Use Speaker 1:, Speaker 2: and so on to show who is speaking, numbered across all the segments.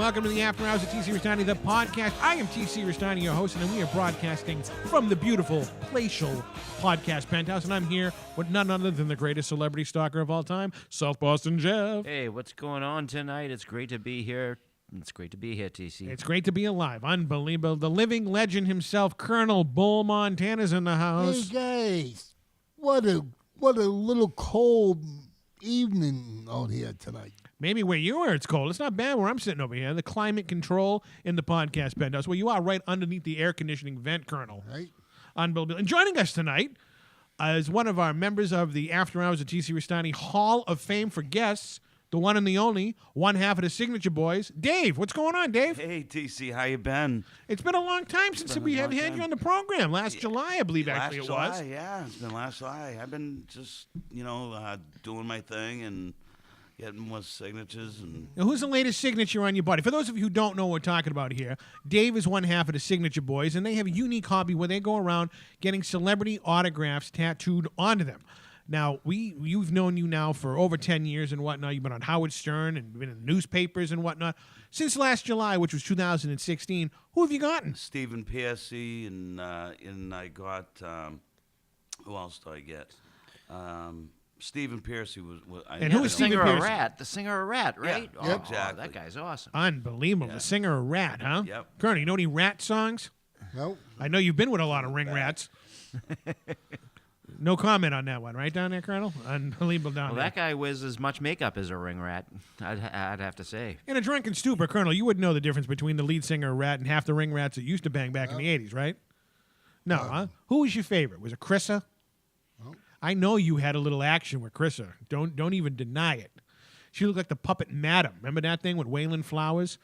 Speaker 1: welcome to the After Hours of T.C. Restani, the podcast. I am T.C. Restani, your host, and we are broadcasting from the beautiful, palatial podcast penthouse, and I'm here with none other than the greatest celebrity stalker of all time, South Boston Jeff.
Speaker 2: Hey, what's going on tonight? It's great to be here. It's great to be here, TC.
Speaker 1: It's great to be alive. Unbelievable. The living legend himself, Colonel Bull Montana's in the house.
Speaker 3: Hey, guys. What a little cold evening out here tonight.
Speaker 1: Maybe where you are, it's cold. It's not bad where I'm sitting over here. The climate control in the podcast penthouse, where you are right underneath the air conditioning vent, Colonel.
Speaker 3: Right.
Speaker 1: Unbelievable. And joining us tonight is one of our members of the After Hours of T.C. Restani Hall of Fame for guests, the one and the only, one half of the Signature Boys, Dave. What's going on, Dave?
Speaker 4: Hey, TC, how you been?
Speaker 1: It's been a long time since we have had you on the program. Last July, I believe,
Speaker 4: Last
Speaker 1: actually it
Speaker 4: July,
Speaker 1: was.
Speaker 4: yeah, it's been last July. I've been just, doing my thing and getting more signatures. And
Speaker 1: Now, who's the latest signature on your body? For those of you who don't know what we're talking about here, Dave is one half of the Signature Boys, and they have a unique hobby where they go around getting celebrity autographs tattooed onto them. Now, you've known you now for over 10 years and whatnot. You've been on Howard Stern and been in the newspapers and whatnot. Since last July, which was 2016, who have you gotten?
Speaker 4: Stephen Piercy, and I got, who else did I get? Stephen Piercy was
Speaker 1: And who is Stephen Piercy?
Speaker 2: The singer of Rat, right?
Speaker 4: Yeah,
Speaker 2: Oh,
Speaker 4: yep, exactly.
Speaker 2: that guy's awesome.
Speaker 1: Unbelievable.
Speaker 4: Yeah.
Speaker 1: The singer of Rat, huh?
Speaker 4: Yep.
Speaker 1: Colonel, you know any Rat songs?
Speaker 3: Nope.
Speaker 1: I know you've been with a lot of ring rats. No comment on that one, right down there, Colonel? Unbelievable down
Speaker 2: Well,
Speaker 1: there.
Speaker 2: that guy wears as much makeup as a ring rat, I'd have to say.
Speaker 1: In a drunken stupor, Colonel, you wouldn't know the difference between the lead singer of Rat and half the ring rats that used to bang back in the 80s, right? No, huh? Who was your favorite? Was it Chrissa?
Speaker 3: No.
Speaker 1: I know you had a little action with Chrissa. Don't even deny it. She looked like the puppet Madam. Remember that thing with Waylon Flowers?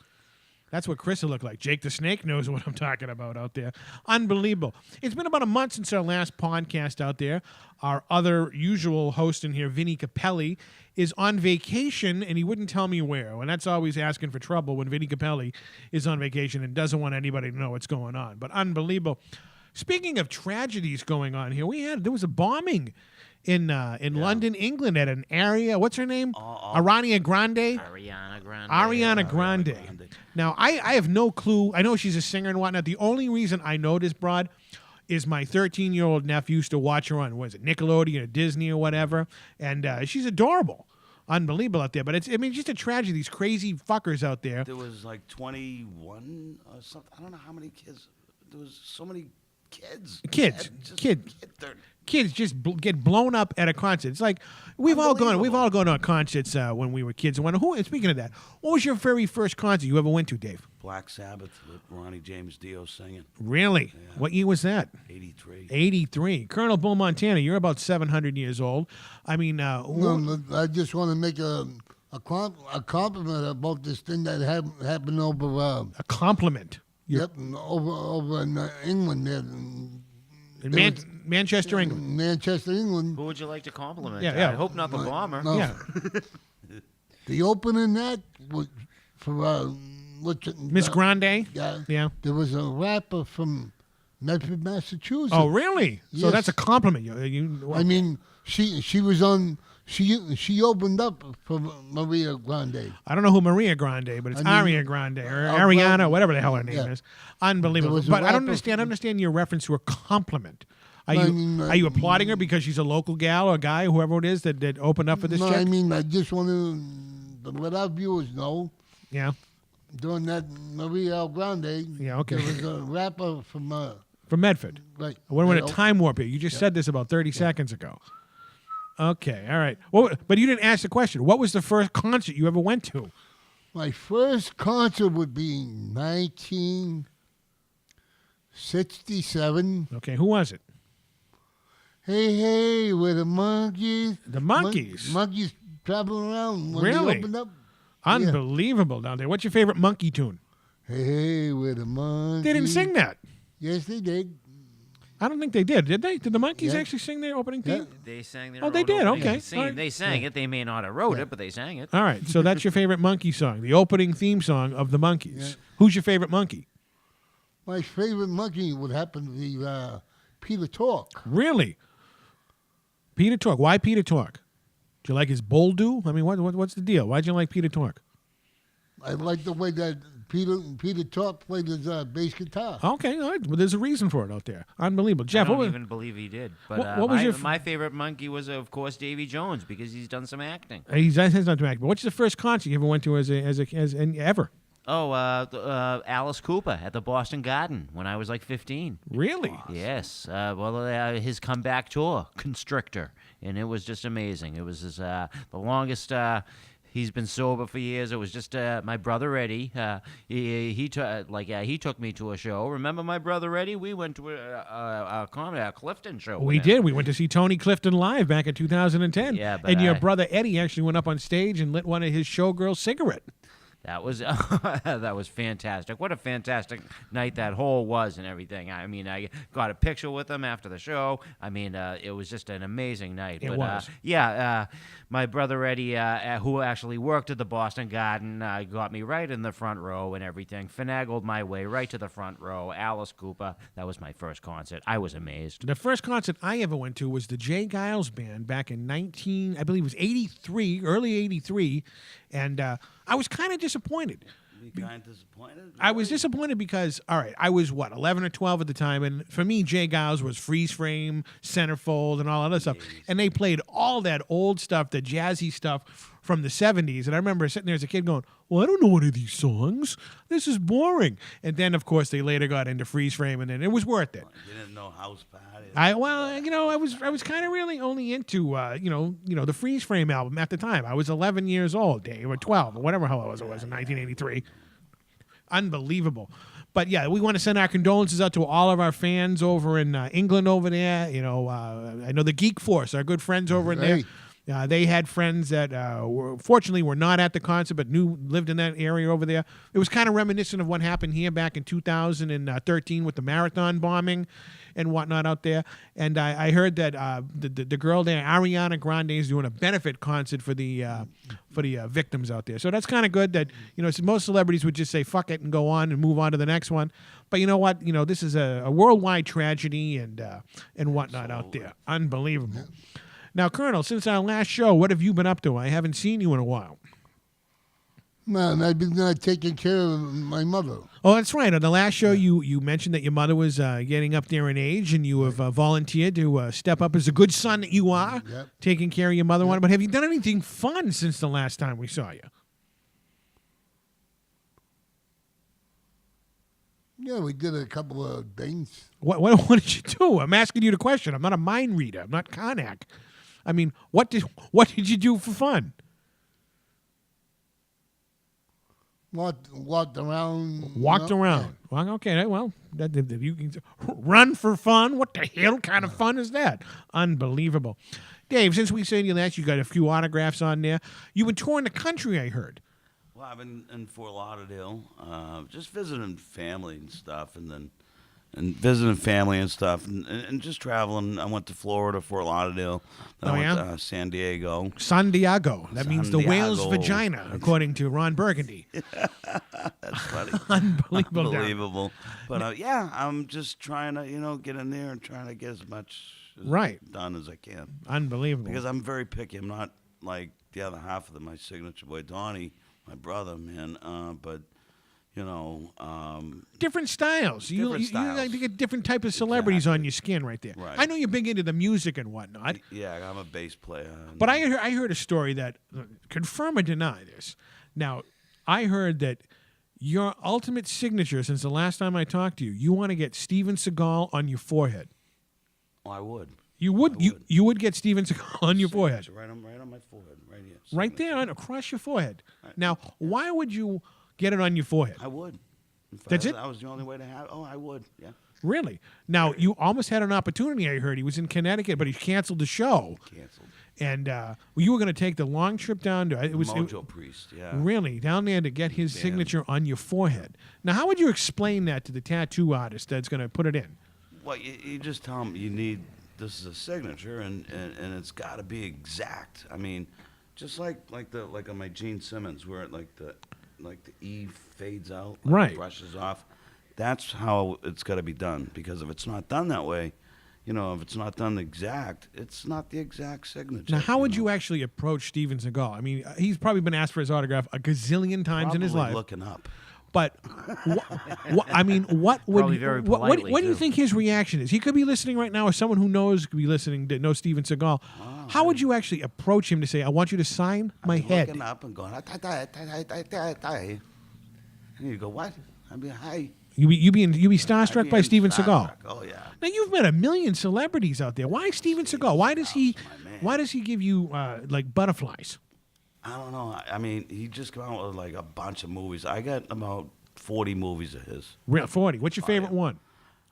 Speaker 1: That's what Chrissa looked like. Jake the Snake knows what I'm talking about out there. Unbelievable. It's been about a month since our last podcast out there. Our other usual host in here, Vinny Capelli, is on vacation, and he wouldn't tell me where. And that's always asking for trouble when Vinny Capelli is on vacation and doesn't want anybody to know what's going on. But unbelievable. Speaking of tragedies going on here, there was a bombing in London, England, at an area. What's her name? Ariana Grande. Ariana Grande. Now, I have no clue. I know she's a singer and whatnot. The only reason I know this broad is my 13-year-old nephew used to watch her on, Nickelodeon or Disney or whatever, and she's adorable. Unbelievable out there. But it's just a tragedy, these crazy fuckers out there.
Speaker 4: there was like 21 or something. I don't know how many kids. There was so many kids.
Speaker 1: Kids just get blown up at a concert. It's like we've all gone to concerts when we were kids. And speaking of that, what was your very first concert you ever went to, Dave?
Speaker 4: Black Sabbath with Ronnie James Dio singing.
Speaker 1: Really?
Speaker 4: Yeah.
Speaker 1: What year was that?
Speaker 4: 83.
Speaker 1: 83. Colonel Bull Montana, you're about 700 years old. I mean,
Speaker 3: No, I just want to make a compliment about this thing that happened over.
Speaker 1: a compliment.
Speaker 3: Yep, over in England there.
Speaker 1: In Manchester, England.
Speaker 3: Manchester, England.
Speaker 2: Who would you like to compliment?
Speaker 1: Yeah.
Speaker 2: I hope not the bomber.
Speaker 3: No.
Speaker 1: Yeah.
Speaker 3: The opening that was for
Speaker 1: Miss Grande?
Speaker 3: Yeah.
Speaker 1: Yeah.
Speaker 3: There was a rapper from Medford, Massachusetts.
Speaker 1: Oh, really? So
Speaker 3: Yes.
Speaker 1: that's a compliment.
Speaker 3: I mean, she was on. She opened up for Maria Grande.
Speaker 1: I don't know who Maria Grande, but it's Ariana Grande or Ariana, whatever the hell her name is. Unbelievable.
Speaker 3: There was a
Speaker 1: But I don't
Speaker 3: rapper
Speaker 1: understand your reference to a compliment. Are
Speaker 3: No,
Speaker 1: you applauding her because she's a local gal or guy, whoever it is that opened up for this
Speaker 3: No,
Speaker 1: chick?
Speaker 3: I mean, I just want to let our viewers know.
Speaker 1: Yeah.
Speaker 3: During that Maria Grande,
Speaker 1: Yeah, okay.
Speaker 3: there was a rapper from
Speaker 1: From Medford.
Speaker 3: right.
Speaker 1: We're in a time warp here. You just said this about 30 seconds ago. Okay, all right. Well, but you didn't ask the question. What was the first concert you ever went to?
Speaker 3: My first concert would be 1967.
Speaker 1: Okay, who was it?
Speaker 3: Hey, we're the monkeys.
Speaker 1: The Monkees.
Speaker 3: Monkeys traveling around when
Speaker 1: Really?
Speaker 3: they opened up.
Speaker 1: Unbelievable down there. What's your favorite monkey tune?
Speaker 3: Hey, we're the monkeys.
Speaker 1: They didn't sing that.
Speaker 3: Yes, they did.
Speaker 1: I don't think they did. Did they? Did the Monkees
Speaker 3: Yeah.
Speaker 1: actually sing their opening theme?
Speaker 2: They sang their
Speaker 1: Oh,
Speaker 2: own
Speaker 1: they did?
Speaker 2: opening
Speaker 1: Okay.
Speaker 2: theme.
Speaker 1: All right.
Speaker 2: They sang it. They may not have wrote it, but they sang it.
Speaker 1: All right. So that's your favorite monkey song, the opening theme song of the Monkees.
Speaker 3: Yeah.
Speaker 1: Who's your favorite monkey?
Speaker 3: My favorite monkey would happen to be Peter Tork.
Speaker 1: Really? Peter Tork. Why Peter Tork? Do you like his bull do? I mean, what's the deal? Why'd you like Peter Tork?
Speaker 3: I like the way that Peter Tork played his bass guitar.
Speaker 1: Okay, all right. Well, there's a reason for it out there. Unbelievable. Jeff,
Speaker 2: I
Speaker 1: what
Speaker 2: don't
Speaker 1: was,
Speaker 2: even believe he did. But
Speaker 1: what was
Speaker 2: my,
Speaker 1: your
Speaker 2: my favorite monkey was, of course, Davy Jones because he's done some acting.
Speaker 1: he's not to act, but what's the first concert you ever went to as ever?
Speaker 2: Oh, Alice Cooper at the Boston Garden when I was like 15.
Speaker 1: Really?
Speaker 2: Yes. His comeback tour, Constrictor, and it was just amazing. It was the longest. He's been sober for years. It was just my brother Eddie. He took me to a show. Remember my brother Eddie? We went to a Clifton show.
Speaker 1: We
Speaker 2: with him.
Speaker 1: did. We went to see Tony Clifton live back in 2010.
Speaker 2: Yeah, but
Speaker 1: and your brother Eddie actually went up on stage and lit one of his showgirls' cigarette.
Speaker 2: That was that was fantastic. What a fantastic night that whole was and everything. I mean, I got a picture with him after the show. I mean, it was just an amazing night.
Speaker 1: It was.
Speaker 2: My brother Eddie, who actually worked at the Boston Garden, got me right in the front row and everything. Finagled my way right to the front row. Alice Cooper. That was my first concert. I was amazed.
Speaker 1: The first concert I ever went to was the Jay Giles Band back in 83, early 83, and I was kind of disappointed.
Speaker 4: You kind of disappointed?
Speaker 1: I was disappointed because, all right, I was, 11 or 12 at the time, and for me, Jay Giles was freeze frame, centerfold, and all other stuff. And they played all that old stuff, the jazzy stuff from the 70s. And I remember sitting there as a kid going, well, I don't know any of these songs. This is boring. And then, of course, they later got into freeze frame, and then it was worth it.
Speaker 4: You didn't know House Party?
Speaker 1: I was kind of really only into, the freeze frame album at the time. I was 11 years old, Dave, or 12, or whatever hell it was in 1983. Unbelievable. But yeah, we want to send our condolences out to all of our fans over in England over there. I know the Geek Force, our good friends over in there. They had friends that fortunately were not at the concert, but lived in that area over there. It was kind of reminiscent of what happened here back in 2013 with the marathon bombing and whatnot out there. And I heard that the girl there, Ariana Grande, is doing a benefit concert for the victims out there. So that's kind of good that, most celebrities would just say, fuck it, and go on and move on to the next one. But you know what? This is a worldwide tragedy and whatnot out there. Unbelievable. Now, Colonel, since our last show, what have you been up to? I haven't seen you in a while.
Speaker 3: Man, I've been taking care of my mother.
Speaker 1: Oh, that's right. On the last show, you mentioned that your mother was getting up there in age, and you have volunteered to step up as a good son that you are, taking care of your mother. But have you done anything fun since the last time we saw you?
Speaker 3: Yeah, we did a couple of things.
Speaker 1: What did you do? I'm asking you the question. I'm not a mind reader. I'm not Karnak. I mean, what did you do for fun?
Speaker 3: Walked around.
Speaker 1: Walked around. Yeah. Well, okay. Well, you can run for fun. What the hell kind of fun is that? Unbelievable. Dave, since we said you last, you got a few autographs on there. You've been touring the country, I heard.
Speaker 4: Well, I've been in Fort Lauderdale, just visiting family and stuff, and just traveling. I went to Florida, Fort Lauderdale. Then I went to San Diego.
Speaker 1: San Diego. That means the whale's vagina, according to Ron Burgundy.
Speaker 4: That's funny.
Speaker 1: Unbelievable.
Speaker 4: But I'm just trying to, get in there and trying to get as much done as I can.
Speaker 1: Unbelievable.
Speaker 4: Because I'm very picky. I'm not like the other half of my signature boy, Donnie, my brother, man. But
Speaker 1: different styles. You like to get different type of celebrities on your skin right there.
Speaker 4: Right.
Speaker 1: I know you're big into the music and whatnot.
Speaker 4: Yeah, I'm a bass player.
Speaker 1: But I heard a story that confirm or deny this. Now, I heard that your ultimate signature since the last time I talked to you, you want to get Steven Seagal on your forehead.
Speaker 4: Oh, I would.
Speaker 1: You would. You would get Steven Seagal on your forehead.
Speaker 4: Right on my forehead, right here.
Speaker 1: Right there, across your forehead. Right. Now, why would you get it on your forehead?
Speaker 4: I would.
Speaker 1: That's it?
Speaker 4: That was the only way to have it. Oh, I would, yeah.
Speaker 1: Really? Now, you almost had an opportunity, I heard. He was in Connecticut, but he canceled the show. And you were going to take the long trip down to...
Speaker 4: Mojo Priest, yeah.
Speaker 1: Really? Down there to get his signature on your forehead. Now, how would you explain that to the tattoo artist that's going to put it in?
Speaker 4: Well, you just tell him you need... This is a signature, and it's got to be exact. I mean, just like on my Gene Simmons, where the E fades out,
Speaker 1: right,
Speaker 4: brushes off. That's how it's got to be done. Because if it's not done that way, if it's not done exact, it's not the exact signature.
Speaker 1: Now, how would
Speaker 4: know?
Speaker 1: you actually approach Steven Seagal? I mean, he's probably been asked for his autograph a gazillion times in his
Speaker 4: Probably
Speaker 1: life.
Speaker 4: looking up.
Speaker 1: But I mean, what would
Speaker 2: Probably very
Speaker 1: what
Speaker 2: politely,
Speaker 1: do you
Speaker 2: too.
Speaker 1: think his reaction is? He could be listening right now, or someone who knows could be listening that knows Steven Seagal. How would you actually approach him to say, "I want you to sign my head"?
Speaker 4: Looking up and going, and you go, what? I mean, hi.
Speaker 1: You be starstruck
Speaker 4: I'd
Speaker 1: by
Speaker 4: be
Speaker 1: Steven
Speaker 4: starstruck.
Speaker 1: Seagal.
Speaker 4: Oh yeah.
Speaker 1: Now you've met a million celebrities out there. Why Steven Seagal? Why does he?
Speaker 4: Seagal's my man.
Speaker 1: Why does he give you like butterflies?
Speaker 4: I don't know. I mean, he just came out with like a bunch of movies. I got about 40 movies of his.
Speaker 1: Real 40. What's your favorite one?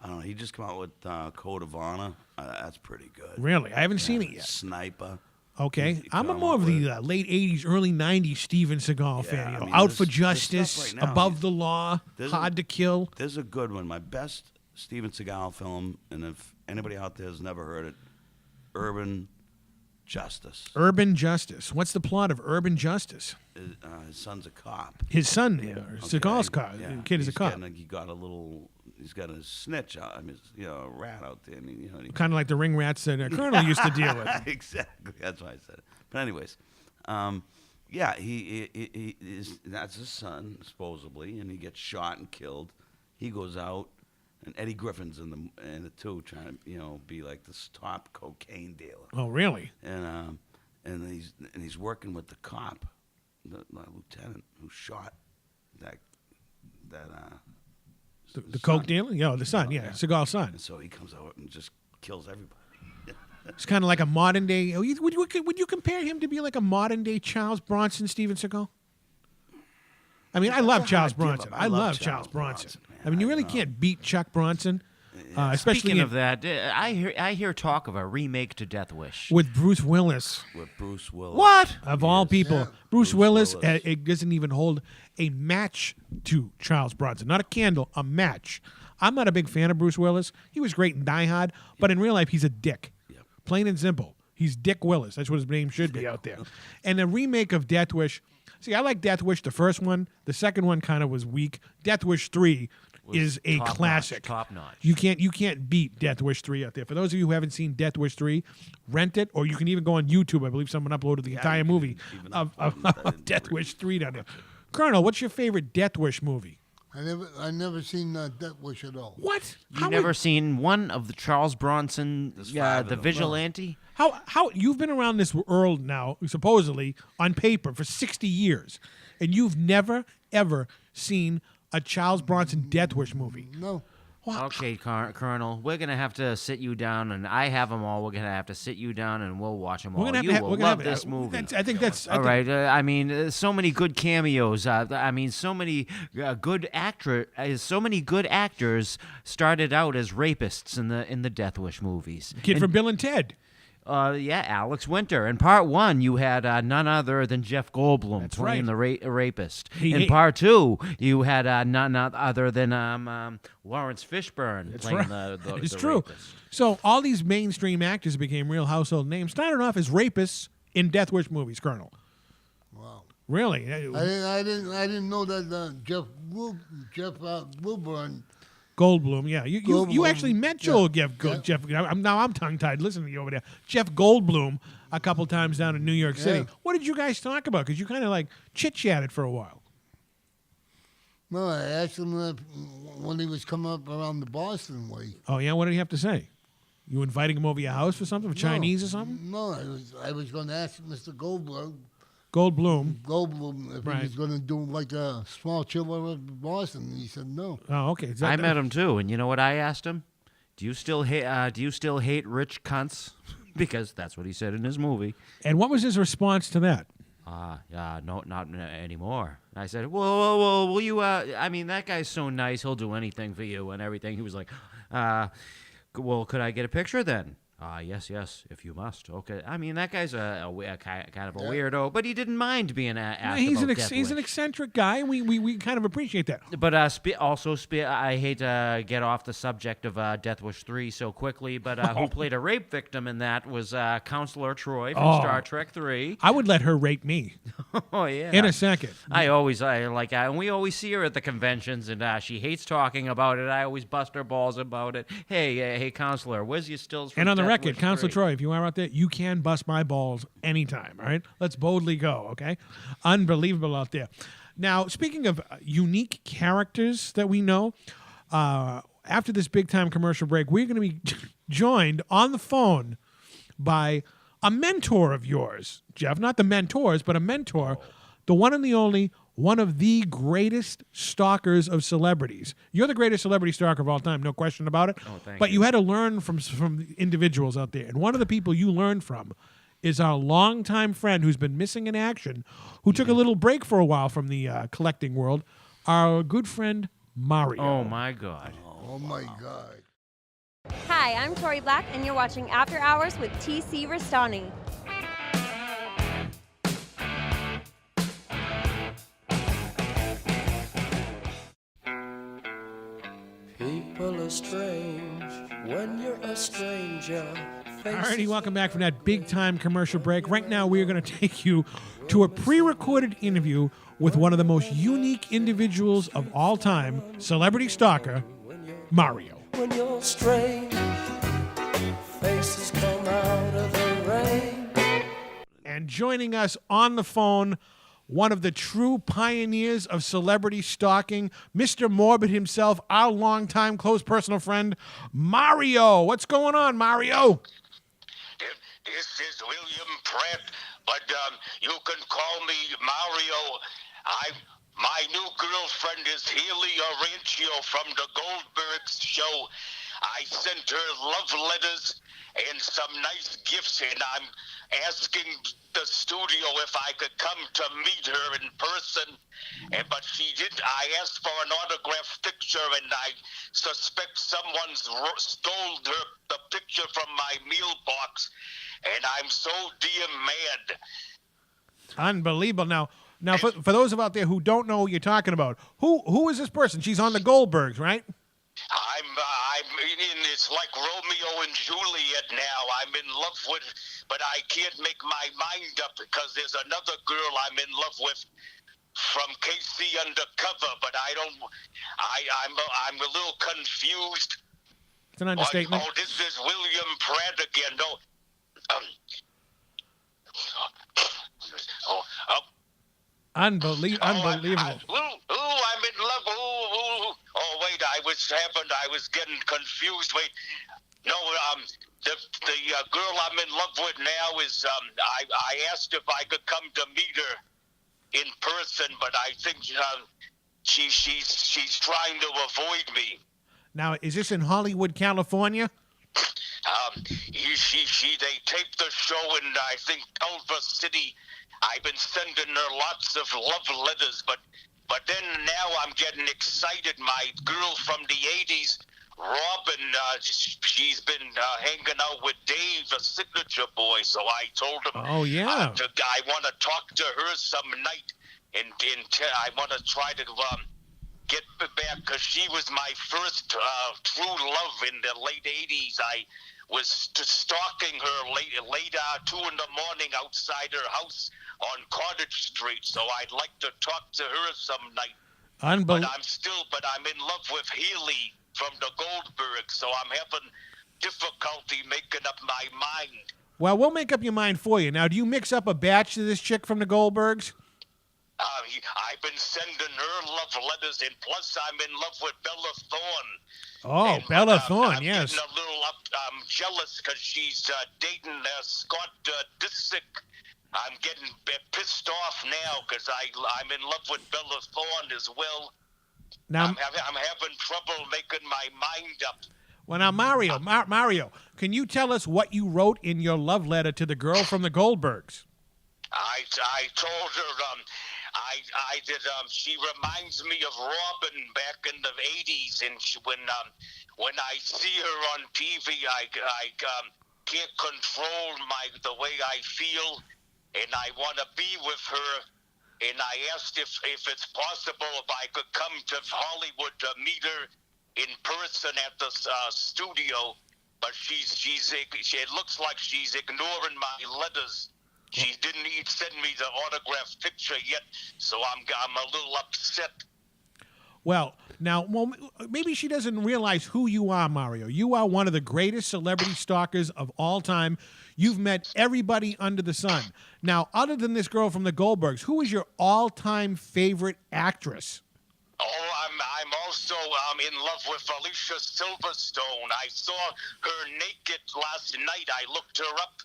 Speaker 4: I don't know. He just came out with Code of Honor. That's pretty good.
Speaker 1: Really, I haven't seen it yet.
Speaker 4: Sniper.
Speaker 1: Okay,
Speaker 4: He
Speaker 1: I'm a
Speaker 4: come
Speaker 1: more
Speaker 4: up
Speaker 1: of the
Speaker 4: with-
Speaker 1: late '80s, early '90s Steven Seagal fan.
Speaker 4: I mean,
Speaker 1: Out
Speaker 4: this-
Speaker 1: for
Speaker 4: this
Speaker 1: Justice,
Speaker 4: stuff right now,
Speaker 1: Above
Speaker 4: he's-
Speaker 1: the Law,
Speaker 4: there's
Speaker 1: Hard
Speaker 4: a-
Speaker 1: to Kill.
Speaker 4: There's a good one. My best Steven Seagal film, and if anybody out there has never heard it, Urban Justice.
Speaker 1: Urban Justice. What's the plot of Urban Justice?
Speaker 4: His son's a cop.
Speaker 1: His son, Seagal's car.
Speaker 4: Yeah.
Speaker 1: The kid is a cop.
Speaker 4: He got a little. He's got a snitch out. I mean, a rat out there. And he
Speaker 1: Kind of like the ring rats that Colonel used to deal with.
Speaker 4: exactly. That's why I said it. But anyways, he is. That's his son supposedly, and he gets shot and killed. He goes out, and Eddie Griffin's in it too, trying to be like this top cocaine dealer.
Speaker 1: Oh, really?
Speaker 4: And he's working with the cop, the lieutenant who shot that
Speaker 1: The coke dealer? Yeah, the son. Yeah, Seagal's son.
Speaker 4: and so he comes out and just kills everybody.
Speaker 1: It's kind of like a modern day. Would you compare him to be like a modern day Charles Bronson, Steven Seagal? I mean, I love Charles Bronson. I love Charles Bronson.
Speaker 4: man.
Speaker 1: I mean, you really can't beat Chuck Bronson, especially
Speaker 2: Speaking of that, I hear talk of a remake to Death Wish.
Speaker 1: with Bruce Willis.
Speaker 4: With Bruce Willis.
Speaker 2: What?
Speaker 1: Of all people,
Speaker 3: Yeah.
Speaker 1: Bruce Willis,
Speaker 4: Willis.
Speaker 1: It doesn't even hold a match to Charles Bronson. Not a candle, a match. I'm not a big fan of Bruce Willis. He was great in Die Hard, but in real life, he's a dick.
Speaker 4: Yep.
Speaker 1: Plain and simple. He's Dick Willis. That's what his name should be out there. And the remake of Death Wish. See, I like Death Wish, the first one. The second one kind of was weak. Death Wish 3 is a
Speaker 2: top-notch,
Speaker 1: classic.
Speaker 2: top-notch.
Speaker 1: You can't beat Death Wish 3 out there. For those of you who haven't seen Death Wish 3, rent it, or you can even go on YouTube. I believe someone uploaded the entire
Speaker 4: you can
Speaker 1: movie
Speaker 4: even
Speaker 1: of
Speaker 4: upload that in
Speaker 1: Death Wish 3 down there. Colonel, what's your favorite Death Wish movie?
Speaker 3: I never seen Death Wish at all.
Speaker 1: What?
Speaker 2: You never seen one of the Charles Bronson,
Speaker 4: There's five of
Speaker 2: the
Speaker 4: them.
Speaker 2: vigilante?
Speaker 1: How you've been around this world now, supposedly on paper for 60 years, and you've never ever seen a Charles Bronson Death Wish movie?
Speaker 3: No.
Speaker 1: Wow.
Speaker 2: Okay, Colonel, we're gonna have to sit you down, and I have them all. We're gonna have to sit you down, and we'll watch them all. You will love this movie.
Speaker 1: I think that's.
Speaker 2: All right. I mean, so many good cameos. I mean, so many good so many good actors started out as rapists in the Death Wish movies.
Speaker 1: Kid from Bill and Ted.
Speaker 2: Yeah, Alex Winter. In part one, you had none other than Jeff Goldblum
Speaker 1: That's
Speaker 2: playing
Speaker 1: right.
Speaker 2: the rapist.
Speaker 1: He-
Speaker 2: In part two, you had none other than Lawrence Fishburne playing the
Speaker 1: It's
Speaker 2: the
Speaker 1: true.
Speaker 2: rapist.
Speaker 1: So all these mainstream actors became real household names. Started off as rapists in Death Wish movies. Colonel.
Speaker 3: Wow.
Speaker 1: Really?
Speaker 3: I didn't know that Jeff Wilburn.
Speaker 1: Goldblum, yeah. You
Speaker 3: Goldblum,
Speaker 1: actually met Joel
Speaker 3: yeah.
Speaker 1: Jeff. I'm tongue tied listening to you over there. Jeff Goldblum a couple times down in New York City.
Speaker 3: Yeah.
Speaker 1: What did you guys talk about? Because you kind of like chit chatted for a while.
Speaker 3: No, I asked him when he was coming up around the Boston way.
Speaker 1: Oh yeah, what did he have to say? You inviting him over your house for something, for Chinese or something?
Speaker 3: No, I was going to ask Mr. Goldblum if
Speaker 1: Right.
Speaker 3: he was going to do like a small chill of Boston. And he said no.
Speaker 1: Oh, okay. Is that-
Speaker 2: I met him too, and you know what I asked him? Do you still hate rich cunts? Because that's what he said in his movie.
Speaker 1: And what was his response to that?
Speaker 2: No, not anymore. I said, whoa, will you? I mean, that guy's so nice. He'll do anything for you and everything. He was like, well, could I get a picture then? Yes, if you must. Okay. I mean, that guy's kind of a weirdo, but he didn't mind being asked
Speaker 1: He's
Speaker 2: about
Speaker 1: an
Speaker 2: Death
Speaker 1: he's an
Speaker 2: Wish.
Speaker 1: eccentric guy, and we kind of appreciate that.
Speaker 2: But I hate to get off the subject of Death Wish 3 so quickly, but who played a rape victim in that was Counselor Troy from Star Trek 3.
Speaker 1: I would let her rape me
Speaker 2: Oh, yeah.
Speaker 1: in a second.
Speaker 2: I like, and we always see her at the conventions, and she hates talking about it. I always bust her balls about it. Hey, Counselor, where's your stills from
Speaker 1: And on the
Speaker 2: Death
Speaker 1: record,
Speaker 2: Wish
Speaker 1: Counselor
Speaker 2: 3?
Speaker 1: Troy, if you are out there, you can bust my balls anytime, all right? Let's boldly go, okay? Unbelievable out there. Now, speaking of unique characters that we know, after this big-time commercial break, we're going to be joined on the phone by a mentor of yours, Jeff. Not the mentors, but a mentor, the one and the only, one of the greatest stalkers of celebrities. You're the greatest celebrity stalker of all time, no question about it.
Speaker 2: Oh, thank
Speaker 1: but
Speaker 2: you.
Speaker 1: you had to learn from individuals out there. And one of the people you learned from is our longtime friend who's been missing in action, who took a little break for a while from the collecting world, our good friend Mario.
Speaker 2: Oh, my God.
Speaker 3: Oh my God.
Speaker 5: Hi, I'm Tori Black, and you're watching After Hours with TC Restani.
Speaker 6: People are strange when you're a stranger.
Speaker 1: Alrighty, welcome back from that big-time commercial break. Right now, we are going to take you to a pre-recorded interview with one of the most unique individuals of all time, celebrity stalker, Mario.
Speaker 6: When you're strange, faces come out of the rain.
Speaker 1: And joining us on the phone, one of the true pioneers of celebrity stalking, Mr. Morbid himself, our longtime close personal friend, Mario. What's going on, Mario?
Speaker 7: This is William Pratt, but you can call me Mario. My new girlfriend is Haley Arancio from the Goldbergs show. I sent her love letters and some nice gifts, and I'm asking the studio if I could come to meet her in person. But she didn't. I asked for an autograph picture, and I suspect someone's stole the picture from my mailbox, and I'm so damn mad.
Speaker 1: Unbelievable. Now, for those out there who don't know what you're talking about, who is this person? She's on the Goldbergs, right?
Speaker 7: It's like Romeo and Juliet now. I'm in love with, but I can't make my mind up because there's another girl I'm in love with from KC Undercover, but I'm a little confused.
Speaker 1: It's an understatement.
Speaker 7: Oh, this is William Pratt again. No.
Speaker 1: Unbelievable.
Speaker 7: I'm in love. Oh, wait, I was getting confused. Wait, no, the girl I'm in love with now is, I asked if I could come to meet her in person, but I think she's trying to avoid me.
Speaker 1: Now, is this in Hollywood, California?
Speaker 7: They taped the show in, I think, Culver City. I've been sending her lots of love letters, but then now I'm getting excited. My girl from the 80s, Robin, she's been hanging out with Dave, a signature boy, so I told him
Speaker 1: Oh, yeah.
Speaker 7: I want to talk to her some night, and I want to try to get back, because she was my first true love in the late 80s. I was stalking her late 2 in the morning outside her house on Cottage Street, so I'd like to talk to her some night. But I'm in love with Haley from the Goldbergs, so I'm having difficulty making up my mind.
Speaker 1: Well, we'll make up your mind for you. Now, do you mix up a batch to this chick from the Goldbergs?
Speaker 7: I've been sending her love letters, and plus I'm in love with Bella Thorne.
Speaker 1: Oh,
Speaker 7: And,
Speaker 1: Bella Thorne,
Speaker 7: I'm
Speaker 1: yes.
Speaker 7: getting a little jealous because she's dating Scott Disick. I'm getting pissed off now because I'm in love with Bella Thorne as well.
Speaker 1: Now,
Speaker 7: I'm having trouble making my mind up.
Speaker 1: well, now, Mario, can you tell us what you wrote in your love letter to the girl from the Goldbergs?
Speaker 7: I told her I did. She reminds me of Robin back in the '80s, and when I see her on TV, can't control the way I feel, and I want to be with her. And I asked if it's possible if I could come to Hollywood to meet her in person at the studio. But it looks like she's ignoring my letters. She didn't even send me the autographed picture yet, so I'm a little upset.
Speaker 1: Well, maybe she doesn't realize who you are, Mario. You are one of the greatest celebrity stalkers of all time. You've met everybody under the sun. Now, other than this girl from the Goldbergs, who is your all-time favorite actress?
Speaker 7: Oh, I'm also in love with Alicia Silverstone. I saw her naked last night. I looked her up.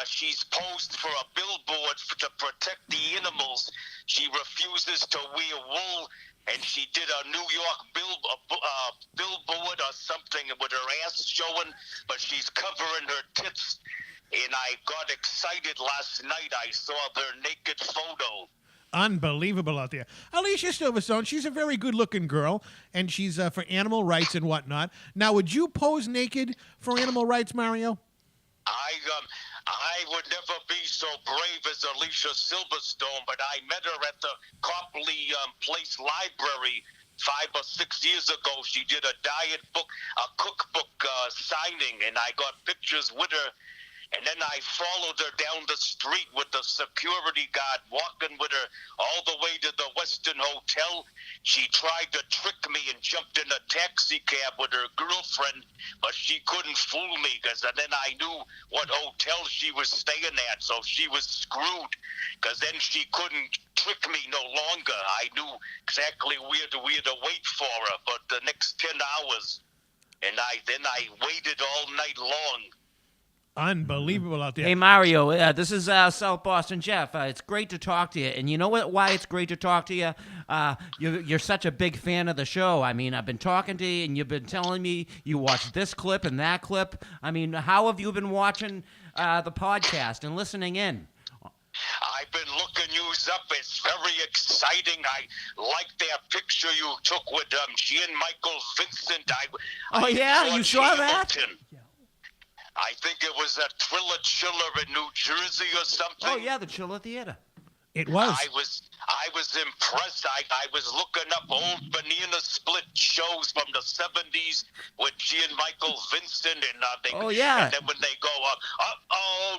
Speaker 7: She's posed for a billboard to protect the animals. She refuses to wear wool, and she did a New York billboard or something with her ass showing, but she's covering her tits. And I got excited last night. I saw their naked photo.
Speaker 1: Unbelievable out there. Alicia Silverstone, she's a very good-looking girl, and she's for animal rights and whatnot. Now, would you pose naked for animal rights, Mario?
Speaker 7: I would never be so brave as Alicia Silverstone, but I met her at the Copley Place Library 5 or 6 years ago. She did a diet book, a cookbook signing, and I got pictures with her. And then I followed her down the street with the security guard, walking with her all the way to the Westin Hotel. She tried to trick me and jumped in a taxi cab with her girlfriend, but she couldn't fool me, because then I knew what hotel she was staying at, so she was screwed, because then she couldn't trick me no longer. I knew exactly where to wait for her for the next 10 hours, and then I waited all night long.
Speaker 1: Unbelievable out there.
Speaker 2: Hey, Mario, this is South Boston Jeff. It's great to talk to you. And you know why it's great to talk to you? You're such a big fan of the show. I mean, I've been talking to you, and you've been telling me you watched this clip and that clip. I mean, how have you been watching the podcast and listening in?
Speaker 7: I've been looking you up. It's very exciting. I like that picture you took with Michael Vincent.
Speaker 2: You saw that?
Speaker 7: I think it was a Triller Chiller in New Jersey or something.
Speaker 2: Oh yeah, the Chiller Theater.
Speaker 1: It was.
Speaker 7: I was impressed. I was looking up old banana split shows from the 70s with Michael Vincent and and then when they go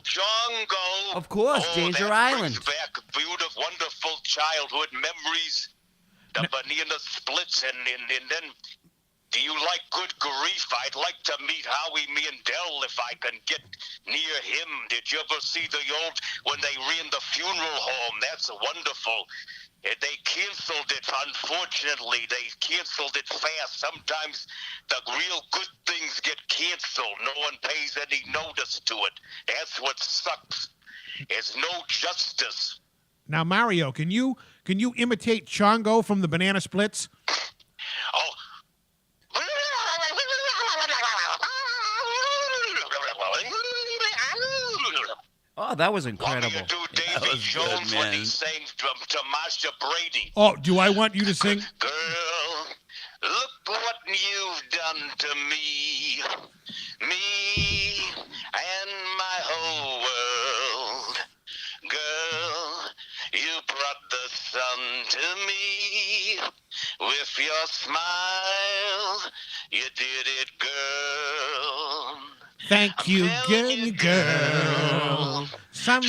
Speaker 7: Django.
Speaker 2: Of course, Danger Island.
Speaker 7: Brings back beautiful, wonderful childhood memories. The banana splits and then. Do you like good grief? I'd like to meet Howie Mandel if I can get near him. Did you ever see when they ran the funeral home? That's wonderful. They canceled it, unfortunately. They canceled it fast. Sometimes the real good things get canceled. No one pays any notice to it. That's what sucks. There's no justice.
Speaker 1: Now, Mario, can you imitate Chongo from the Banana Splits?
Speaker 7: Oh.
Speaker 2: Oh, that was incredible.
Speaker 7: What do you do, Davy Jones, when he sings to Masha Brady?
Speaker 1: Oh, do I want you to sing?
Speaker 7: Girl, look what you've done to me. Me and my whole world. Girl, you brought the sun to me. With your smile, you did it, girl.
Speaker 1: Thank you, girl. Some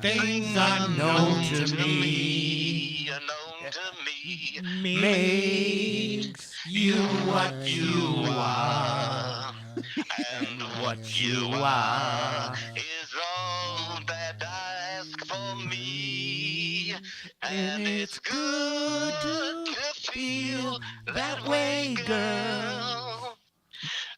Speaker 1: things unknown to me makes you what you are.
Speaker 7: And what you are is all that I ask for me. And it's good to feel that way, girl.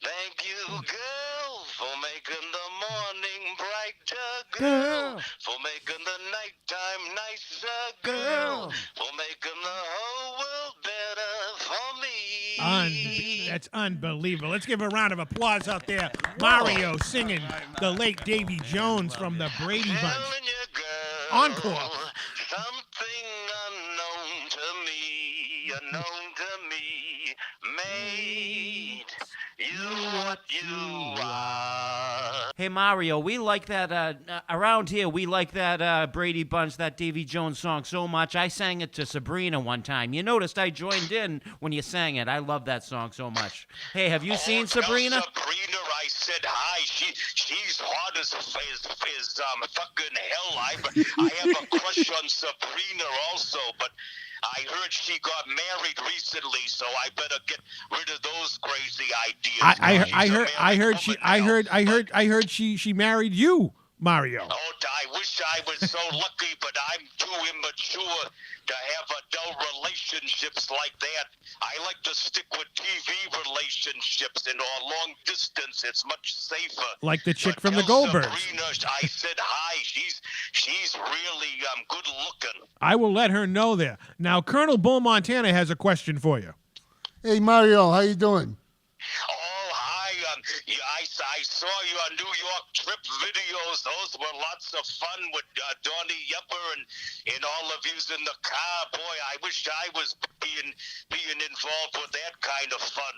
Speaker 7: Thank you, girl, for making the morning brighter, girl. For making the nighttime nicer, girl. For making the whole world better for me.
Speaker 1: That's unbelievable. Let's give a round of applause out there. Mario singing the late Davy Jones from the Brady Bunch.
Speaker 7: You, girl,
Speaker 1: Encore.
Speaker 7: Something unknown to me, made you what you are.
Speaker 2: Hey, Mario, we like that, around here, we like that Brady Bunch, that Davy Jones song so much. I sang it to Sabrina one time. You noticed I joined in when you sang it. I love that song so much. Hey, have you seen Sabrina?
Speaker 7: Tell Sabrina I said hi. She's hot as fucking hell. I have a crush on Sabrina also, but I heard she got married recently, so I better get rid of those crazy ideas.
Speaker 1: I heard she married you, Mario.
Speaker 7: Oh, I wish I was so lucky, but I'm too immature to have adult relationships like that. I like to stick with TV relationships and or long distance. It's much safer.
Speaker 1: Like the chick
Speaker 7: But
Speaker 1: from the
Speaker 7: tell
Speaker 1: Goldbergs.
Speaker 7: Sabrina, I said hi. She's really good looking.
Speaker 1: I will let her know there. Now, Colonel Bull Montana has a question for you.
Speaker 3: Hey, Mario, how you doing?
Speaker 7: Oh, hi. I saw your New York trip videos. Those were lots of fun with Donnie Yepper and all of yous in the car. Boy, I wish I was being involved with that kind of fun.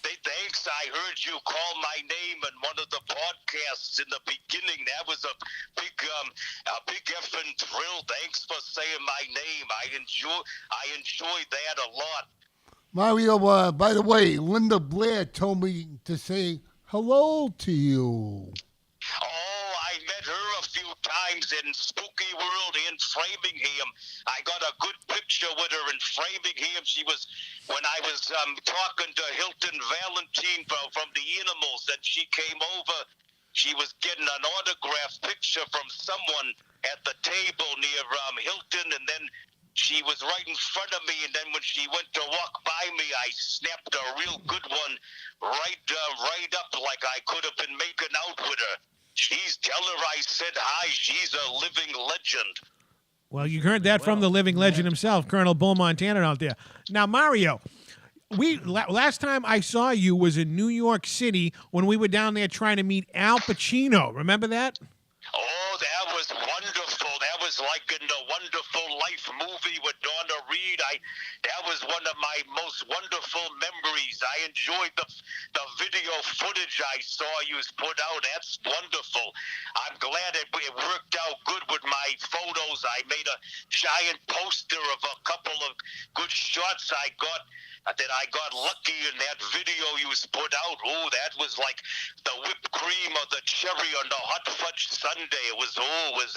Speaker 7: Thanks. I heard you call my name in one of the podcasts in the beginning. That was a big effing thrill. Thanks for saying my name. I enjoyed that a lot.
Speaker 3: Mario, by the way, Linda Blair told me to say hello to you.
Speaker 7: Oh, I met her a few times in Spooky World in Framingham. I got a good picture with her in Framingham. She was, when I was talking to Hilton Valentine from the Animals, and she came over. She was getting an autograph picture from someone at the table near Hilton, and then she was right in front of me, and then when she went to walk by me, I snapped a real good one right up like I could have been making out with her. Tell her I said hi. She's a living legend.
Speaker 1: Well, you heard that from the living legend himself, Colonel Bull Montana out there. Now, Mario, last time I saw you was in New York City when we were down there trying to meet Al Pacino. Remember that?
Speaker 7: Oh, that was wonderful. That was like in the Wonderful Life movie with Donna Reed. That was one of my most wonderful memories. I enjoyed the video footage I saw you put out. That's wonderful. I'm glad it worked out good with my photos. I made a giant poster of a couple of good shots I got. That I got lucky in that video you put out. Oh, that was like the whipped cream or the cherry on the hot fudge sundae. It was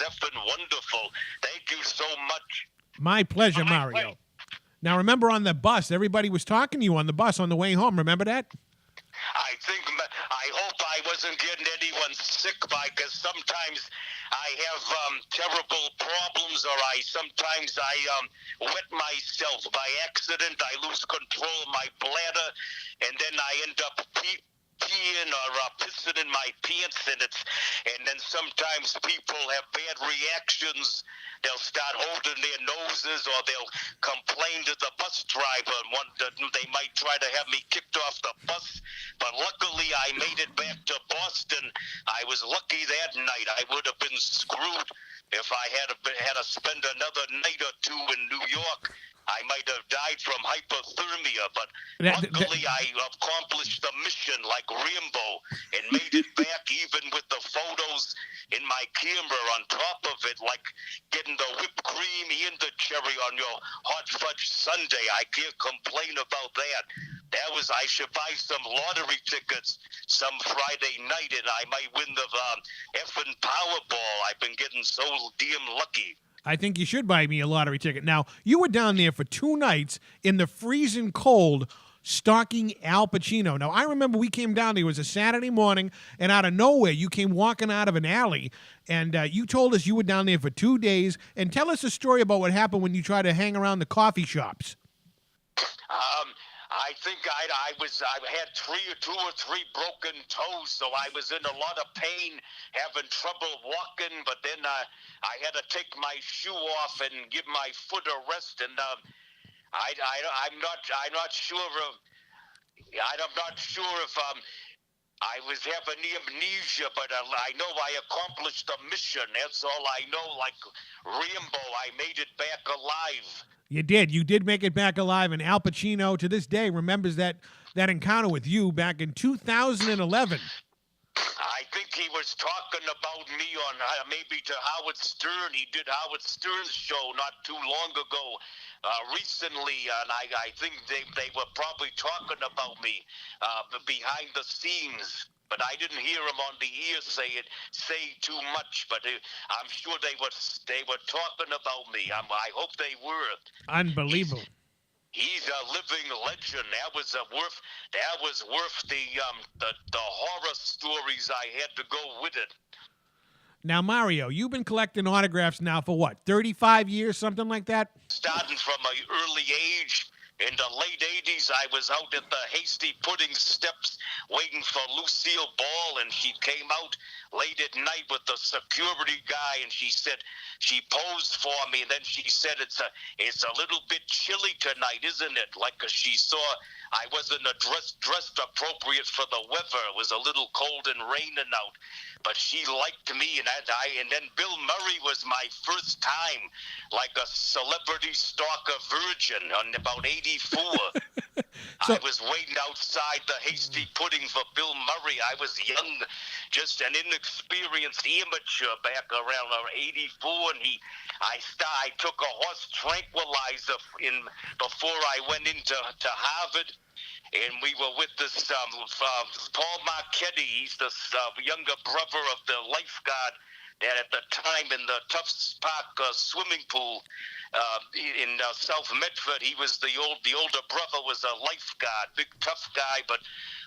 Speaker 7: effing wonderful. Thank you so much.
Speaker 1: My pleasure, Mario. Now, remember on the bus, everybody was talking to you on the bus on the way home. Remember that?
Speaker 7: I hope I wasn't getting anyone sick because sometimes I have terrible problems, or sometimes I wet myself by accident. I lose control of my bladder, and then I end up peeing or pissing in my pants, and then sometimes people have bad reactions. They'll start holding their noses, or they'll complain to the bus driver, and they might try to have me kicked off the bus. But luckily, I made it back to Boston. I was lucky that night. I would have been screwed if I had to spend another night or two in New York. I might have died from hypothermia, but luckily I accomplished the mission like Rambo and made it back even with the photos in my camera on top of it, like getting the whipped cream and the cherry on your hot fudge sundae. I can't complain about that. I should buy some lottery tickets some Friday night, and I might win the effing Powerball. I've been getting so damn lucky.
Speaker 1: I think you should buy me a lottery ticket. Now, you were down there for 2 nights in the freezing cold stalking Al Pacino. Now, I remember we came down there. It was a Saturday morning, and out of nowhere, you came walking out of an alley, and you told us you were down there for 2 days. And tell us a story about what happened when you tried to hang around the coffee shops.
Speaker 7: I think I had 2 or 3 broken toes, so I was in a lot of pain, having trouble walking. But then I had to take my shoe off and give my foot a rest. And I'm not sure if I was having amnesia, but I know I accomplished the mission. That's all I know. Like Rambo, I made it back alive.
Speaker 1: You did. You did make it back alive, and Al Pacino, to this day, remembers that encounter with you back in 2011.
Speaker 7: I think he was talking about me on maybe to Howard Stern. He did Howard Stern's show not too long ago, recently, and I think they were probably talking about me behind the scenes. But I didn't hear him on the ear say too much. But I'm sure they were talking about me. I hope they were.
Speaker 1: Unbelievable.
Speaker 7: He's a living legend. That was worth the horror stories I had to go with it.
Speaker 1: Now, Mario, you've been collecting autographs now for what, 35 years, something like that?
Speaker 7: Starting from an early age. In the late 80s, I was out at the Hasty Pudding Steps waiting for Lucille Ball, and she came out late at night with the security guy, and she said, she posed for me, and then she said, it's a little bit chilly tonight, isn't it? Like, 'cause she saw I wasn't dressed appropriate for the weather. It was a little cold and raining out. But she liked me, and then Bill Murray was my first time, like a Celebrity Stalker virgin on about 84. I was waiting outside the Hasty Pudding for Bill Murray. I was young, just an inexperienced amateur back around 84, and I took a horse tranquilizer before I went into Harvard. And we were with this Paul Marchetti. He's the younger brother of the lifeguard that at the time in the Tufts Park swimming pool in South Medford, he was the older brother was a lifeguard, big tough guy. But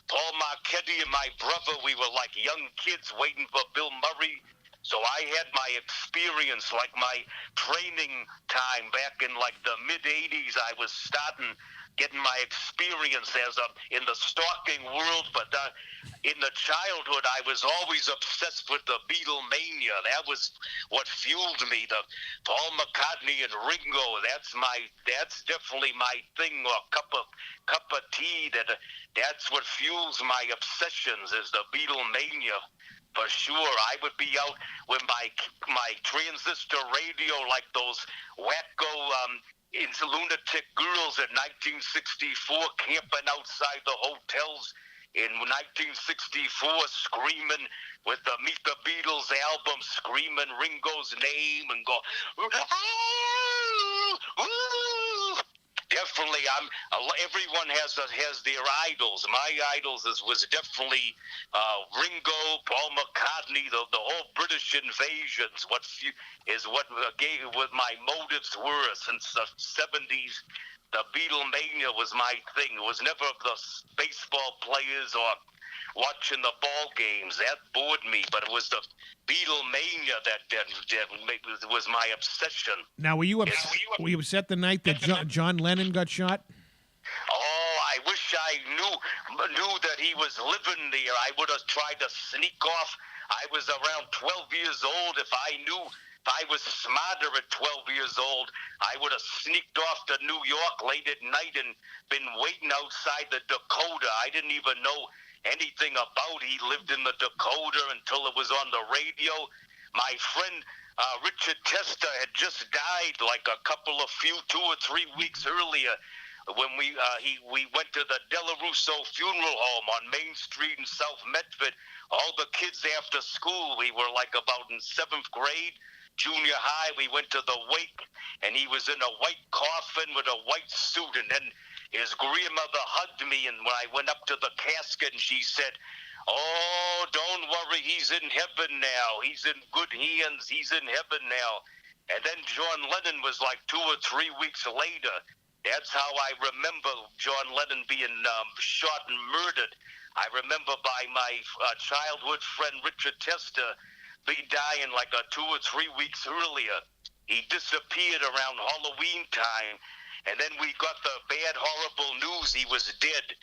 Speaker 7: Paul Marchetti and my brother, we were like young kids waiting for Bill Murray. So I had my experience, like my training time back in like the mid-'80s. I was getting my experience in the stalking world, but in the childhood, I was always obsessed with the Beatlemania. That was what fueled me. The Paul McCartney and Ringo. That's definitely my thing. Or cup of tea. That's what fuels my obsessions is the Beatlemania. For sure, I would be out with my transistor radio, like those wacko it's lunatic girls in 1964 camping outside the hotels in 1964 screaming with the Meet the Beatles album, screaming Ringo's name and go, ooh. Definitely, everyone has their idols. My idols was definitely Ringo, Paul McCartney, the whole British invasions. What my motives were since the 70s. The Beatlemania was my thing. It was never the baseball players or watching the ball games. That bored me, but it was the Beatlemania that was my obsession.
Speaker 1: Now, were you upset the night that John Lennon got shot?
Speaker 7: Oh, I wish I knew that he was living there. I would have tried to sneak off. I was around 12 years old. If I was smarter at 12 years old, I would have sneaked off to New York late at night and been waiting outside the Dakota. I didn't even know anything about he lived in the Dakota until it was on the radio. My friend Richard Testa had just died like 2 or 3 weeks earlier when we went to the Della Russo funeral home on Main Street in South Medford. All the kids after school, we were like about in 7th grade, junior high. We went to the wake, and he was in a white coffin with a white suit, and then his grandmother hugged me, and when I went up to the casket, and she said, "Oh, don't worry, he's in heaven now. He's in good hands. He's in heaven now." And then John Lennon was like 2 or 3 weeks later. That's how I remember John Lennon being shot and murdered. I remember by my childhood friend Richard Testa dying like 2 or 3 weeks earlier. He disappeared around Halloween time, and then we got the bad, horrible news he was dead.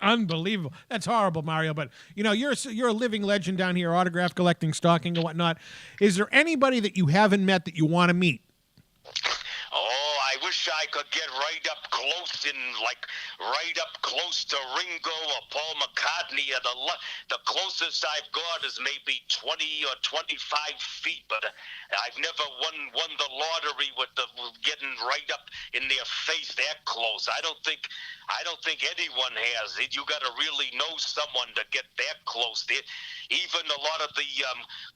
Speaker 1: Unbelievable. That's horrible, Mario. But, you're a living legend down here, autograph collecting, stalking, and whatnot. Is there anybody that you haven't met that you want to meet?
Speaker 7: Oh, I wish I could get right up close to Ringo or Paul McCartney. The closest I've got is maybe 20 or 25 feet, but I've never won the lottery with getting right up in their face that close. I don't think anyone has. You got to really know someone to get that close. Even a lot of the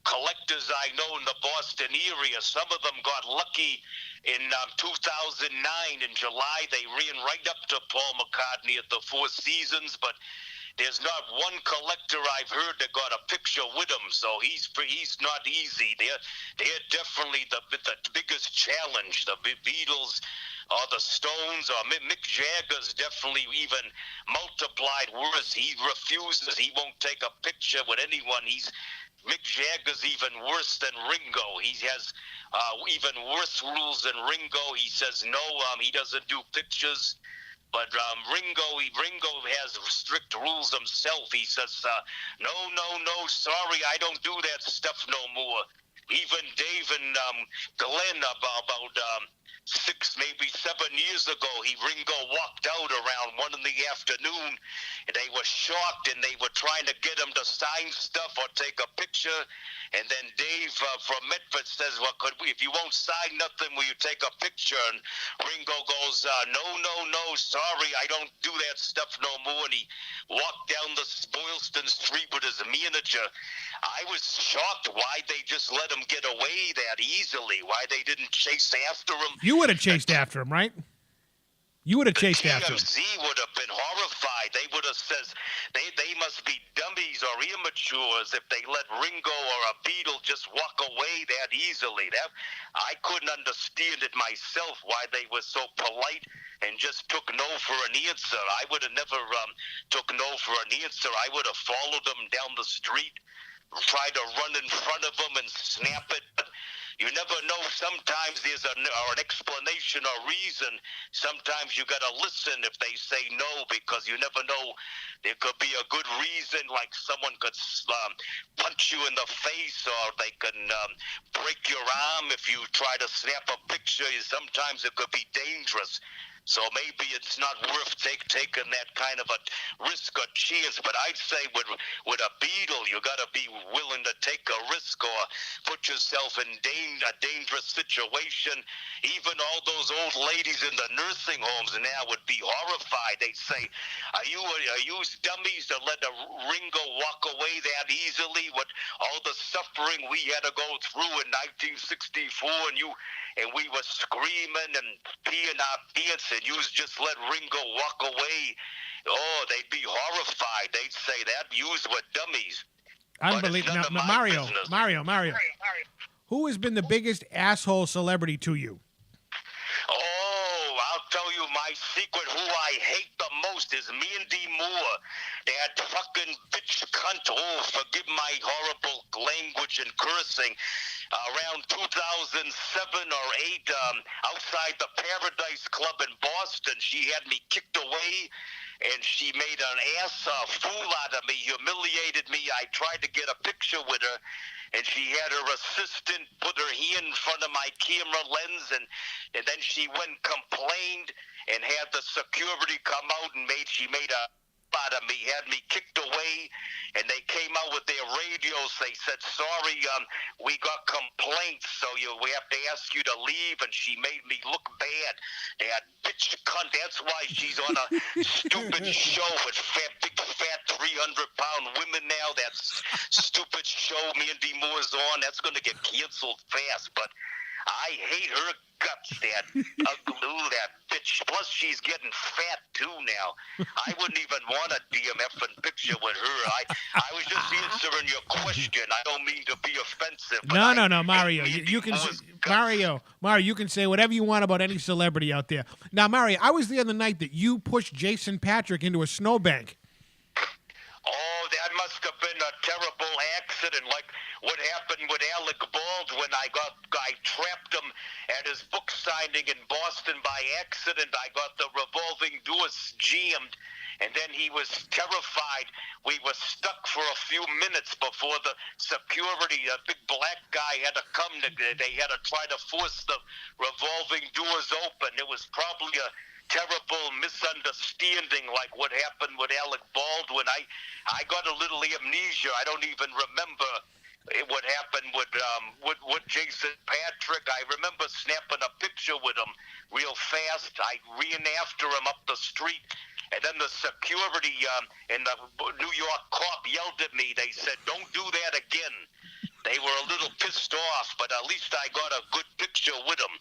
Speaker 7: collectors I know in the Boston area, some of them got lucky in 2009 in July. They ran right up to Paul McCartney at the Four Seasons, but there's not one collector I've heard that got a picture with him, so he's not easy. They're definitely the biggest challenge. The Beatles or the Stones or Mick Jagger's definitely even multiplied worse. He refuses. He won't take a picture with anyone. Mick Jagger's even worse than Ringo. He has even worse rules than Ringo. He says no, he doesn't do pictures. But Ringo has strict rules himself. He says, no, sorry, I don't do that stuff no more. Even Dave and Glenn about 6, maybe 7 years ago, Ringo walked out around 1 in the afternoon, and they were shocked, and they were trying to get him to sign stuff or take a picture. And then Dave from Medford says, well, if you won't sign nothing, will you take a picture? And Ringo goes, no, sorry, I don't do that stuff no more. And he walked down the Boylston Street with his manager. I was shocked why they just let him get away that easily, why they didn't chase after him.
Speaker 1: You would have chased after him, right? You would have chased after him.
Speaker 7: TMZ would have been horrified. They would have said they must be dummies or immatures if they let Ringo or a Beatle just walk away that easily. I couldn't understand it myself why they were so polite and just took no for an answer. I would have never took no for an answer. I would have followed them down the street, tried to run in front of them and snap it. But you never know. Sometimes there's an explanation or reason. Sometimes you got to listen if they say no, because you never know. There could be a good reason, like someone could punch you in the face, or they can break your arm if you try to snap a picture. Sometimes it could be dangerous. So maybe it's not worth taking that kind of a risk or chance. But I'd say with a Beatle, you got to be willing to take a risk or put yourself in a dangerous situation. Even all those old ladies in the nursing homes now would be horrified. They'd say, are you dummies to let a Ringo walk away that easily with all the suffering we had to go through in 1964, and we were screaming and peeing our pants, and you just let Ringo walk away? Oh, they'd be horrified. They'd say that yous were dummies.
Speaker 1: Unbelievable. Now, Mario. Who has been the biggest asshole celebrity to you?
Speaker 7: Oh, I'll tell you my secret. Who I hate the most is Mandy Moore. That fucking bitch cunt. Oh, forgive my horrible language and cursing. Around 2007 or 8, outside the Paradise Club in Boston, she had me kicked away, and she made an fool out of me, humiliated me. I tried to get a picture with her, and she had her assistant put her hand in front of my camera lens, and then she went and complained and had the security come out, and she made a out of me, had me kicked away, and they came out with their radios. They said, sorry, we got complaints, so we have to ask you to leave, and she made me look bad. That bitch cunt, that's why she's on a stupid show with big fat 300-pound women now. That stupid show Mandy Moore's on, that's going to get canceled fast, but I hate her guts, that that bitch. Plus, she's getting fat too now. I wouldn't even want a DMF picture with her. I was just answering your question. I don't mean to be offensive. But
Speaker 1: No, Mario. You can Mario, you can say whatever you want about any celebrity out there. Now, Mario, I was there the night that you pushed Jason Patrick into a snowbank.
Speaker 7: Oh, that must have been a terrible accident, like what happened with Alec Baldwin. I trapped him at his book signing in Boston by accident. I got the revolving doors jammed, and then he was terrified. We were stuck for a few minutes before the security, a big black guy, had to come. They had to try to force the revolving doors open. It was probably a terrible misunderstanding, like what happened with Alec Baldwin. I got a little amnesia. I don't even remember what happened with Jason Patrick. I remember snapping a picture with him real fast. I ran after him up the street, and then the security and the New York cop yelled at me. They said, "Don't do that again." They were a little pissed off, but at least I got a good picture with him.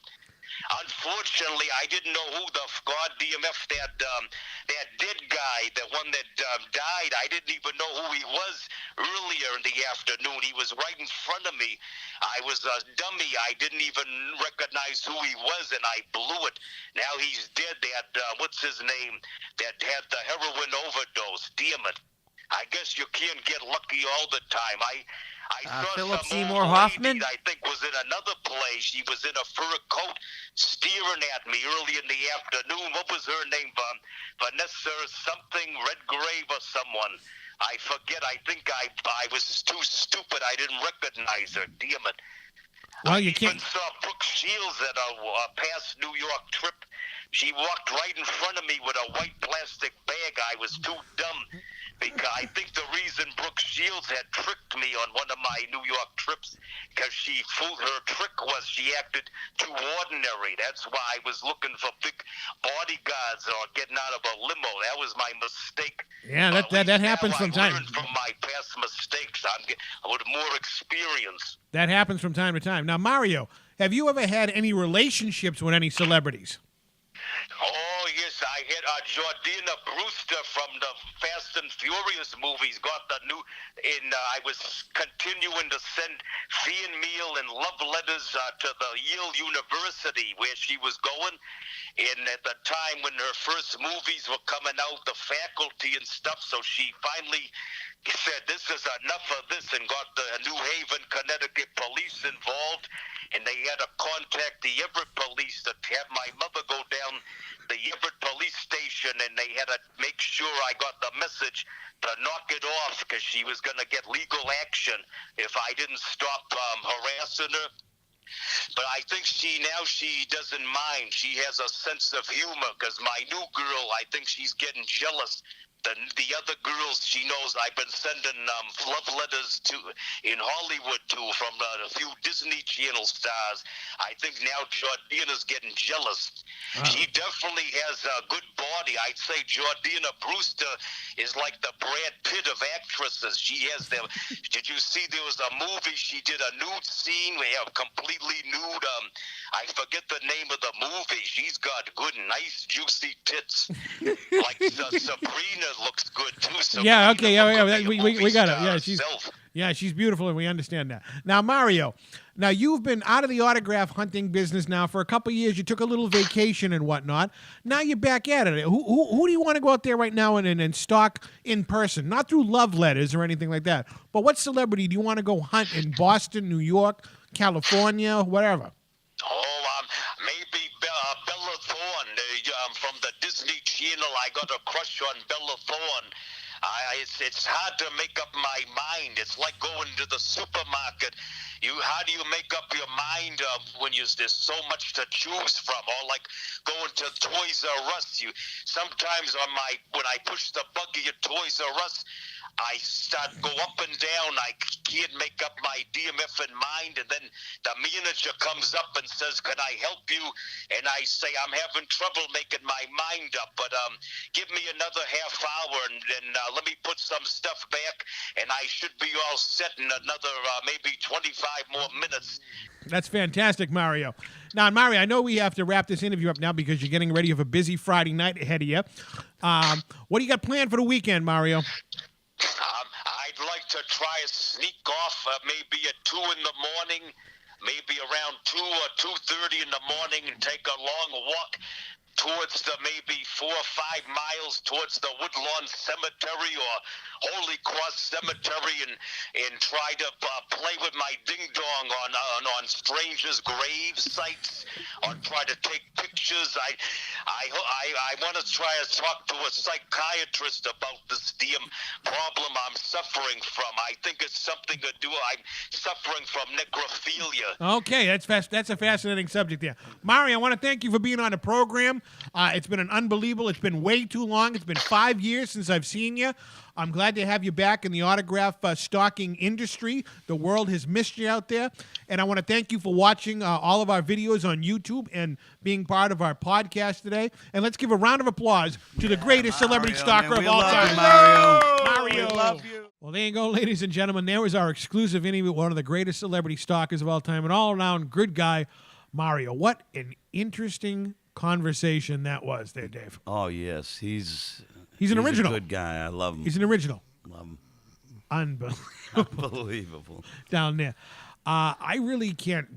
Speaker 7: Unfortunately, I didn't know who the god DMF that dead guy, the one that died. I didn't even know who he was earlier in the afternoon. He was right in front of me. I was a dummy. I didn't even recognize who he was, and I blew it. Now he's dead. That what's his name? That had the heroin overdose. Damn it! I guess you can't get lucky all the time. I saw
Speaker 2: Philip
Speaker 7: some
Speaker 2: Seymour
Speaker 7: old
Speaker 2: Hoffman?
Speaker 7: lady, I think was in another place. She was in a fur coat staring at me early in the afternoon. What was her name? Vanessa something, Redgrave or someone. I forget. I think I was too stupid. I didn't recognize her. Damn it.
Speaker 1: Well,
Speaker 7: I
Speaker 1: you
Speaker 7: even
Speaker 1: can't.
Speaker 7: saw Brooke Shields at a past New York trip. She walked right in front of me with a white plastic bag. I was too dumb. Because I think the reason Brooke Shields had tricked me on one of my New York trips, because her trick was she acted too ordinary. That's why I was looking for big bodyguards or getting out of a limo. That was my mistake.
Speaker 1: Yeah,
Speaker 7: But
Speaker 1: that
Speaker 7: at least
Speaker 1: happens
Speaker 7: now
Speaker 1: from
Speaker 7: I
Speaker 1: time.
Speaker 7: learned from my past mistakes. I'm with more experience.
Speaker 1: That happens from time to time. Now, Mario, have you ever had any relationships with any celebrities?
Speaker 7: Oh, yes, I had Jordana Brewster from the Fast and Furious movies got the new, and I was continuing to send fan mail and love letters to the Yale University where she was going. And at the time when her first movies were coming out, the faculty and stuff, so she finally said, "This is enough of this," and got the New Haven, Connecticut police involved, and they had to contact the Everett police to have my mother go down the Everett police station, and they had to make sure I got the message to knock it off because she was going to get legal action if I didn't stop harassing her. But I think she doesn't mind. She has a sense of humor because my new girl, I think she's getting jealous. The other girls she knows I've been sending love letters to in Hollywood to from a few Disney Channel stars. I think now Jordana's getting jealous. She definitely has a good body. I'd say Jordana Brewster is like the Brad Pitt of actresses. She has them. Did you see there was a movie she did a nude scene? We have completely nude. I forget the name of the movie. She's got good, nice, juicy tits. Like Sabrina looks good too. Sabrina,
Speaker 1: Yeah, okay, yeah,
Speaker 7: could be
Speaker 1: we
Speaker 7: a movie
Speaker 1: got it.
Speaker 7: star
Speaker 1: Yeah,
Speaker 7: herself.
Speaker 1: she's beautiful, and we understand that. Now, Mario, you've been out of the autograph hunting business now for a couple of years. You took a little vacation and whatnot. Now you're back at it. Who do you want to go out there right now and stalk in person? Not through love letters or anything like that. But what celebrity do you want to go hunt in Boston, New York, California, whatever?
Speaker 7: Oh, maybe Bella Thorne from the Disney Channel. I got a crush on Bella Thorne. It's hard to make up my mind. It's like going to the supermarket. How do you make up your mind when there's so much to choose from? Or like going to Toys R Us. Sometimes when I push the buggy at Toys R Us, I go up and down. I can't make up my DMF in mind, and then the manager comes up and says, "Can I help you?" And I say, "I'm having trouble making my mind up, but give me another half hour, and then let me put some stuff back, and I should be all set in another maybe 25 more minutes."
Speaker 1: That's fantastic, Mario. Now, Mario, I know we have to wrap this interview up now because you're getting ready for a busy Friday night ahead of you. What do you got planned for the weekend, Mario?
Speaker 7: I'd like to try a sneak off maybe at 2 in the morning, maybe around 2 or 2:30 in the morning, and take a long walk towards the maybe 4 or 5 miles towards the Woodlawn Cemetery or Holy Cross Cemetery and try to play with my ding dong on strangers' grave sites or try to take pictures. I want to try to talk to a psychiatrist about this damn problem I'm suffering from. I think it's something to do. I'm suffering from necrophilia.
Speaker 1: Okay, that's a fascinating subject there. Mario, I want to thank you for being on the program. It's been it's been way too long. It's been 5 years since I've seen you. I'm glad to have you back in the autograph stalking industry. The world has missed you out there. And I want to thank you for watching all of our videos on YouTube and being part of our podcast today. And let's give a round of applause to the greatest celebrity stalker of all time. Mario.
Speaker 4: We love you.
Speaker 1: Well, there you go, ladies and gentlemen. There was our exclusive interview with one of the greatest celebrity stalkers of all time, an all-around good guy, Mario. What an interesting conversation that was there, Dave.
Speaker 4: Oh, yes. He's
Speaker 1: an original.
Speaker 4: A good guy. I love him.
Speaker 1: He's an original.
Speaker 4: Love him.
Speaker 1: Unbelievable.
Speaker 4: Unbelievable.
Speaker 1: Down there. I really can't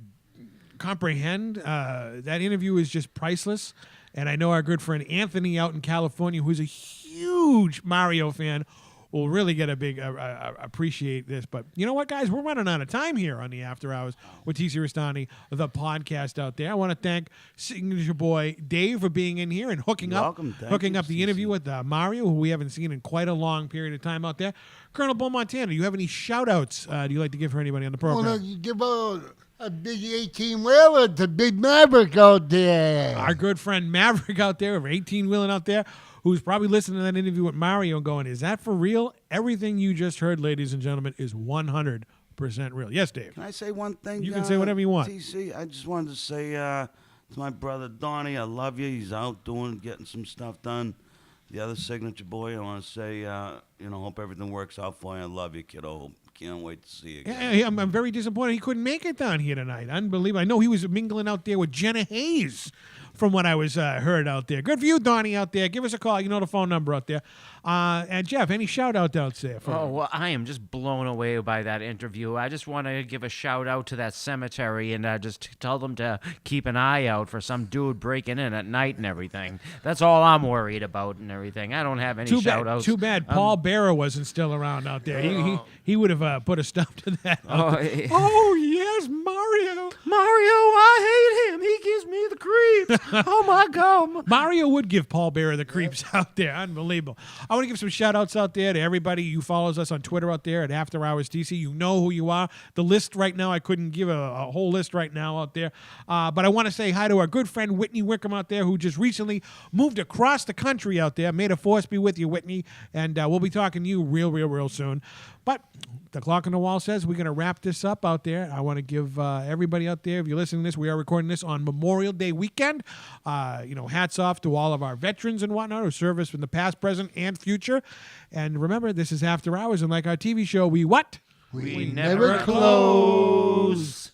Speaker 1: comprehend. That interview is just priceless. And I know our good friend Anthony out in California, who's a huge Mario fan, will really get a big appreciate this. But you know what, guys? We're running out of time here on the After Hours with TC Restani, the podcast out there. I want to thank Signature Boy Dave for being in here and hooking up the interview with Mario, who we haven't seen in quite a long period of time out there. Colonel Bull Montana, do you have any shout-outs do you like to give for anybody on the program?
Speaker 3: I want to give a big 18-wheeler to Big Maverick out there.
Speaker 1: Our good friend Maverick out there, 18-wheeling out there, who's probably listening to that interview with Mario and going, is that for real? Everything you just heard, ladies and gentlemen, is 100% real. Yes, Dave.
Speaker 4: Can I say one thing?
Speaker 1: You can say whatever you want.
Speaker 4: TC, I just wanted to say to my brother Donnie, I love you. He's out getting some stuff done. The other signature boy, I want to say, hope everything works out for you. I love you, kiddo. Can't wait to see you again.
Speaker 1: Yeah, I'm very disappointed he couldn't make it down here tonight. Unbelievable. I know he was mingling out there with Jenna Hayes, from what I was heard out there. Good for you, Donnie, out there. Give us a call. You know the phone number out there. And Jeff, any shout-out out there?
Speaker 2: Well, I am just blown away by that interview. I just want to give a shout-out to that cemetery and just tell them to keep an eye out for some dude breaking in at night and everything. That's all I'm worried about and everything. I don't have any shout-outs.
Speaker 1: Too bad Paul Bearer wasn't still around out there. He would have put a stop to that. Oh, yes, Mario.
Speaker 2: Mario, I hate him. He gives me the creeps. Oh, my God.
Speaker 1: Mario would give Paul Bearer the creeps out there. Unbelievable. I want to give some shout-outs out there to everybody who follows us on Twitter out there at After Hours TC. You know who you are. The list right now, I couldn't give a whole list right now out there. But I want to say hi to our good friend Whitney Wickham out there, who just recently moved across the country out there. May the force be with you, Whitney. And we'll be talking to you real soon. But the clock on the wall says we're going to wrap this up out there. I want to give everybody out there, if you're listening to this, we are recording this on Memorial Day weekend. Hats off to all of our veterans and whatnot who serve us in the past, present, and future. And remember, this is After Hours, and like our TV show, we what?
Speaker 3: We never close.